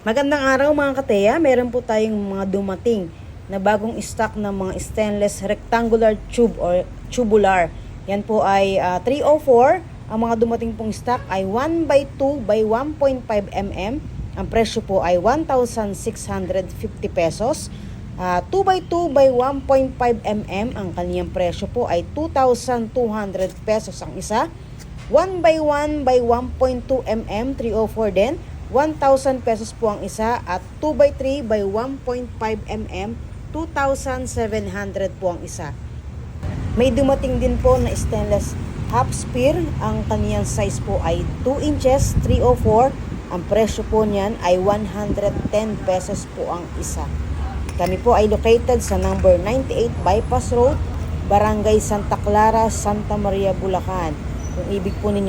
Magandang araw mga kateya, meron po tayong mga dumating na bagong stock ng mga stainless rectangular tube or tubular. Yan po ay 304. Ang mga dumating pong stock ay 1 by 2 by 1.5 mm. Ang presyo po ay 1,650 pesos. 2 by 2 by 1.5 mm. Ang kaniyang presyo po ay 2,200 pesos ang isa. 1 by 1 by 1.2 mm, 304 din. 1,000 pesos po ang isa at 2 by 3 by 1.5 mm, 2,700 po ang isa. May dumating din po na stainless half spear. Ang kaniyang size po ay 2 inches, 304. Ang presyo po niyan ay 110 pesos po ang isa. Kami po ay located sa number 98 Bypass Road, Barangay Santa Clara, Santa Maria, Bulacan. Kung ibig po ninyo